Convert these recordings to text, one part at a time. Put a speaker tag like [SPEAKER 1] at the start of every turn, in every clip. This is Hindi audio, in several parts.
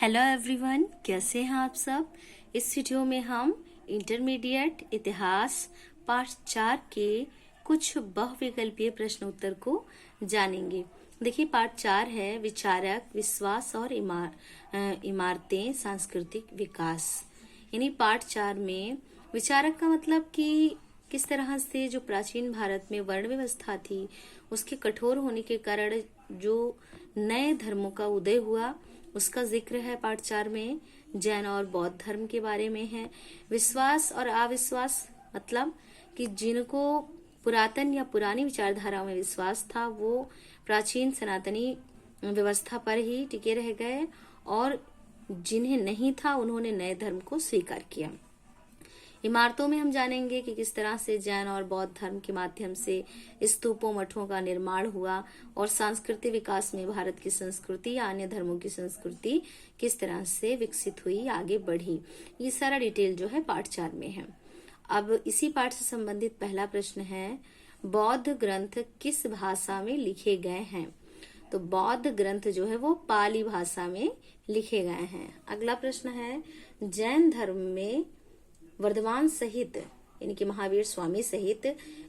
[SPEAKER 1] हेलो एवरीवन, कैसे हैं आप सब। इस वीडियो में हम इंटरमीडिएट इतिहास पार्ट 4 के कुछ बहुविकल्पीय प्रश्न उत्तर को जानेंगे। देखिए, पार्ट 4 है विचारक, विश्वास और इमारतें, सांस्कृतिक विकास। यानी पार्ट 4 में विचारक का मतलब कि किस तरह से जो प्राचीन भारत में वर्ण व्यवस्था थी उसके कठोर होने के कारण जो नए धर्मों का उदय हुआ उसका जिक्र है पार्ट 4 में। जैन और बौद्ध धर्म के बारे में है। विश्वास और अविश्वास मतलब कि जिनको पुरातन या पुरानी विचारधारा में विश्वास था वो प्राचीन सनातनी व्यवस्था पर ही टिके रह गए और जिन्हें नहीं था उन्होंने नए धर्म को स्वीकार किया। इमारतों में हम जानेंगे कि किस तरह से जैन और बौद्ध धर्म के माध्यम से स्तूपों मठों का निर्माण हुआ और सांस्कृतिक विकास में भारत की संस्कृति या अन्य धर्मों की संस्कृति किस तरह से विकसित हुई, आगे बढ़ी। ये सारा डिटेल जो है पार्ट 4 में है। अब इसी पाठ से संबंधित पहला प्रश्न है, बौद्ध ग्रंथ किस भाषा में लिखे गए हैं। तो बौद्ध ग्रंथ जो है वो पाली भाषा में लिखे गए हैं। अगला प्रश्न है, जैन धर्म में वर्धमान सहित यानी कि महावीर स्वामी सहित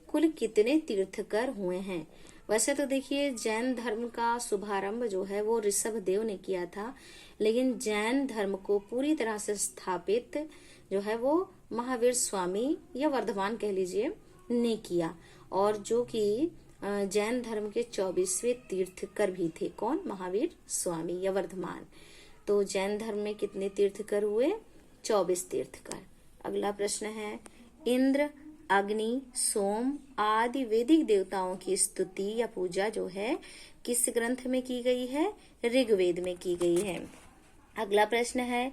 [SPEAKER 1] कुल कितने तीर्थकर हुए हैं। वैसे तो देखिए, जैन धर्म का शुभारंभ जो है वो ऋषभ देव ने किया था, लेकिन जैन धर्म को पूरी तरह से स्थापित जो है वो महावीर स्वामी या वर्धमान कह लीजिए ने किया, और जो कि जैन धर्म के 24वें तीर्थकर भी थे। कौन? महावीर स्वामी या वर्धमान। तो जैन धर्म में कितने तीर्थकर हुए? 24 तीर्थकर। अगला प्रश्न है, इंद्र, अग्नि, सोम आदि वैदिक देवताओं की स्तुति या पूजा जो है किस ग्रंथ में की गई है? ऋग्वेद में की गई है। अगला प्रश्न है,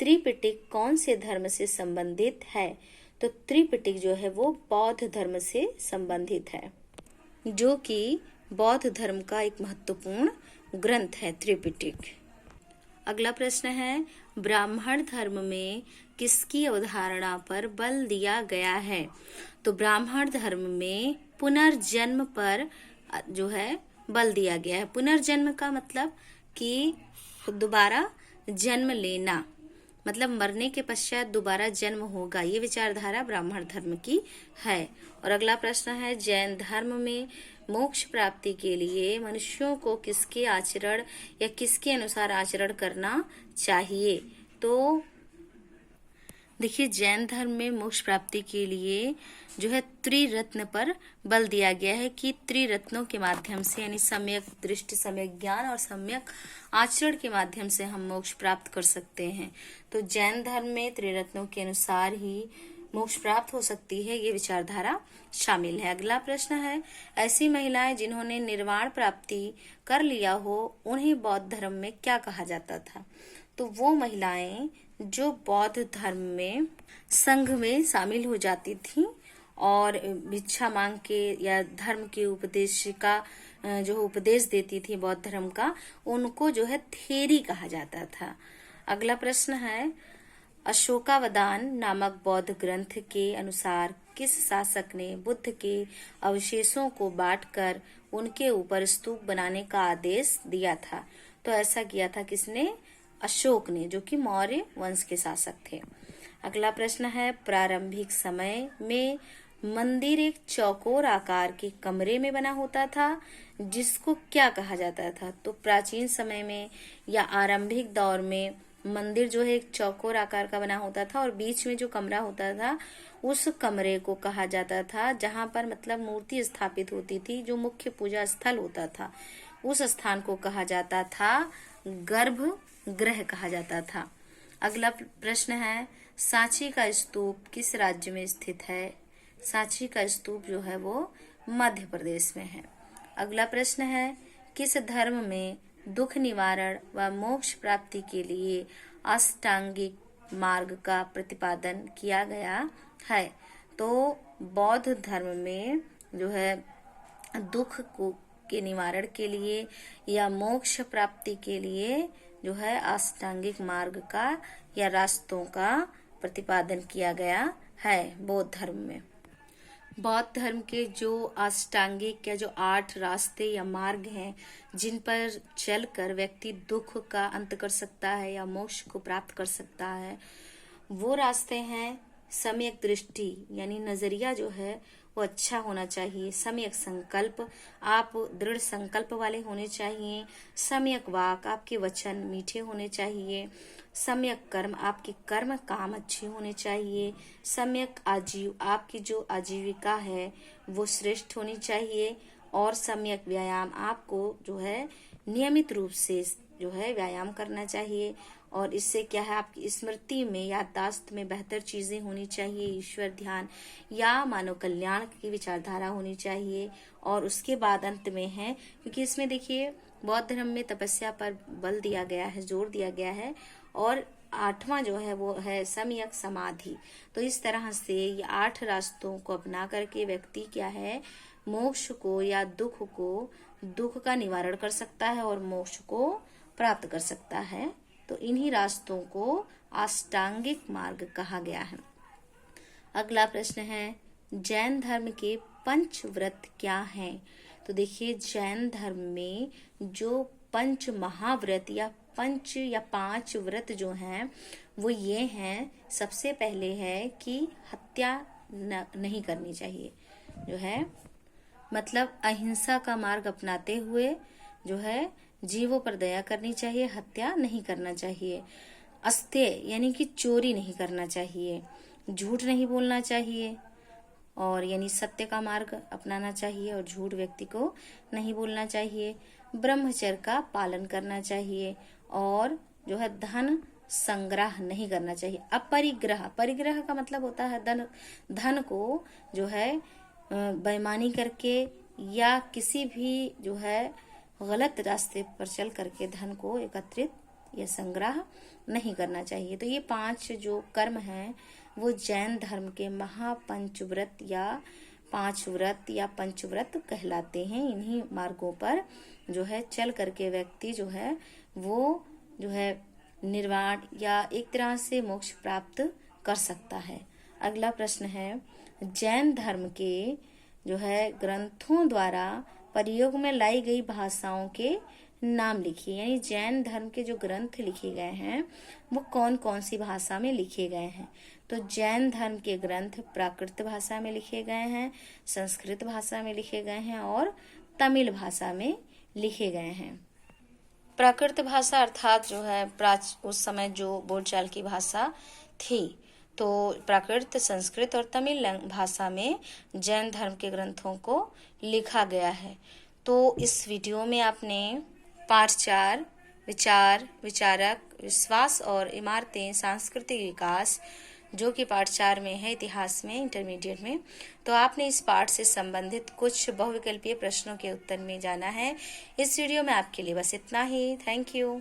[SPEAKER 1] त्रिपिटक कौन से धर्म से संबंधित है। तो त्रिपिटक जो है वो बौद्ध धर्म से संबंधित है, जो कि बौद्ध धर्म का एक महत्वपूर्ण ग्रंथ है त्रिपिटक। अगला प्रश्न है, ब्राह्मण धर्म में किसकी अवधारणा पर बल दिया गया है। तो ब्राह्मण धर्म में पुनर्जन्म पर जो है बल दिया गया है। पुनर्जन्म का मतलब कि दोबारा जन्म लेना, मतलब मरने के पश्चात दोबारा जन्म होगा, ये विचारधारा ब्राह्मण धर्म की है। और अगला प्रश्न है, जैन धर्म में मोक्ष प्राप्ति के लिए मनुष्यों को किसके आचरण या किसके अनुसार आचरण करना चाहिए। तो देखिए, जैन धर्म में मोक्ष प्राप्ति के लिए जो है त्रिरत्न पर बल दिया गया है कि त्रिरत्नों के माध्यम से यानी सम्यक दृष्टि, सम्यक ज्ञान और सम्यक आचरण के माध्यम से हम मोक्ष प्राप्त कर सकते हैं। तो जैन धर्म में त्रिरत्नों के अनुसार ही मोक्ष प्राप्त हो सकती है, ये विचारधारा शामिल है। अगला प्रश्न है, ऐसी महिलाएं जिन्होंने निर्वाण प्राप्ति कर लिया हो उन्हें बौद्ध धर्म में क्या कहा जाता था। तो वो महिलाएं जो बौद्ध धर्म में संघ में शामिल हो जाती थीं और भिक्षा मांग के या धर्म के उपदेशिका जो उपदेश देती थी बौद्ध धर्म का, उनको जो है थेरी कहा जाता था। अगला प्रश्न है, अशोकावदान नामक बौद्ध ग्रंथ के अनुसार किस शासक ने बुद्ध के अवशेषों को बांटकर उनके ऊपर स्तूप बनाने का आदेश दिया था। तो ऐसा किया था किसने? अशोक ने, जो कि मौर्य वंश के शासक थे। अगला प्रश्न है, प्रारंभिक समय में मंदिर एक चौकोर आकार के कमरे में बना होता था, जिसको क्या कहा जाता था। तो प्राचीन समय में या आरंभिक दौर में मंदिर जो है एक चौकोर आकार का बना होता था और बीच में जो कमरा होता था उस कमरे को कहा जाता था जहां पर मतलब मूर्ति स्थापित होती थी, जो मुख्य पूजा स्थल होता था उस स्थान को कहा जाता था गर्भगृह कहा जाता था। अगला प्रश्न है, सांची का स्तूप किस राज्य में स्थित है। सांची का स्तूप जो है वो मध्य प्रदेश में है। अगला प्रश्न है, किस धर्म में दुख निवारण व मोक्ष प्राप्ति के लिए अष्टांगिक मार्ग का प्रतिपादन किया गया है। तो बौद्ध धर्म में जो है दुख को के निवारण के लिए या मोक्ष प्राप्ति के लिए जो है अष्टांगिक मार्ग का या रास्तों का प्रतिपादन किया गया है बौद्ध धर्म में। बौद्ध धर्म के जो अष्टांगिक या जो 8 रास्ते या मार्ग हैं जिन पर चलकर व्यक्ति दुख का अंत कर सकता है या मोक्ष को प्राप्त कर सकता है, वो रास्ते हैं सम्यक दृष्टि, यानी नजरिया जो है वो अच्छा होना चाहिए। सम्यक संकल्प, आप दृढ़ संकल्प वाले होने चाहिए। सम्यक वाक, आपके वचन मीठे होने चाहिए। सम्यक कर्म, आपके कर्म काम अच्छे होने चाहिए। सम्यक आजीव, आपकी जो आजीविका है वो श्रेष्ठ होनी चाहिए। और सम्यक व्यायाम, आपको जो है नियमित रूप से जो है व्यायाम करना चाहिए। और इससे क्या है, आपकी स्मृति में, याददाश्त में बेहतर चीजें होनी चाहिए। ईश्वर ध्यान या मानव कल्याण की विचारधारा होनी चाहिए। और उसके बाद अंत में है, क्योंकि इसमें देखिए बौद्ध धर्म में तपस्या पर बल दिया गया है, जोर दिया गया है। और 8वां जो है वो है सम्यक समाधि। तो इस तरह से ये 8 रास्तों को अपना करके व्यक्ति क्या है, मोक्ष को या दुख का निवारण कर सकता है और मोक्ष को प्राप्त कर सकता है। तो इन्हीं रास्तों को अष्टांगिक मार्ग कहा गया है। अगला प्रश्न है, जैन धर्म के पंच व्रत क्या हैं? तो देखिए जैन धर्म में जो पंच महाव्रत या 5 व्रत जो हैं वो ये हैं। सबसे पहले है कि हत्या नहीं करनी चाहिए, जो है मतलब अहिंसा का मार्ग अपनाते हुए जो है जीवों पर दया करनी चाहिए, हत्या नहीं करना चाहिए। अस्तेय यानी कि चोरी नहीं करना चाहिए, झूठ नहीं बोलना चाहिए, और यानी सत्य का मार्ग अपनाना चाहिए और झूठ व्यक्ति को नहीं बोलना चाहिए। ब्रह्मचर्य का पालन करना चाहिए और जो है धन संग्रह नहीं करना चाहिए। अपरिग्रह, परिग्रह का मतलब होता है धन को जो है बेईमानी करके या किसी भी जो है गलत रास्ते पर चल करके धन को एकत्रित या संग्रह नहीं करना चाहिए। तो ये 5 जो कर्म हैं वो जैन धर्म के महापंचव्रत या 5 व्रत या पंचव्रत कहलाते हैं। इन्हीं मार्गों पर जो है चल करके व्यक्ति जो है वो जो है निर्वाण या एक तरह से मोक्ष प्राप्त कर सकता है। अगला प्रश्न है, जैन धर्म के जो है ग्रंथों द्वारा प्रयोग में लाई गई भाषाओं के नाम लिखिए। यानी जैन धर्म के जो ग्रंथ लिखे गए हैं वो कौन कौन सी भाषा में लिखे गए हैं? तो जैन धर्म के ग्रंथ प्राकृत भाषा में लिखे गए हैं, संस्कृत भाषा में लिखे गए हैं और तमिल भाषा में लिखे गए हैं। प्राकृत भाषा अर्थात जो है उस समय जो बोलचाल की भाषा थी, तो प्राकृत, संस्कृत और तमिल भाषा में जैन धर्म के ग्रंथों को लिखा गया है। तो इस वीडियो में आपने पाठ 4 विचार, विचारक, विश्वास और इमारतें, सांस्कृतिक विकास, जो कि पाठ 4 में है, इतिहास में, इंटरमीडिएट में, तो आपने इस पाठ से संबंधित कुछ बहुविकल्पीय प्रश्नों के उत्तर में जाना है। इस वीडियो में आपके लिए बस इतना ही। Thank you.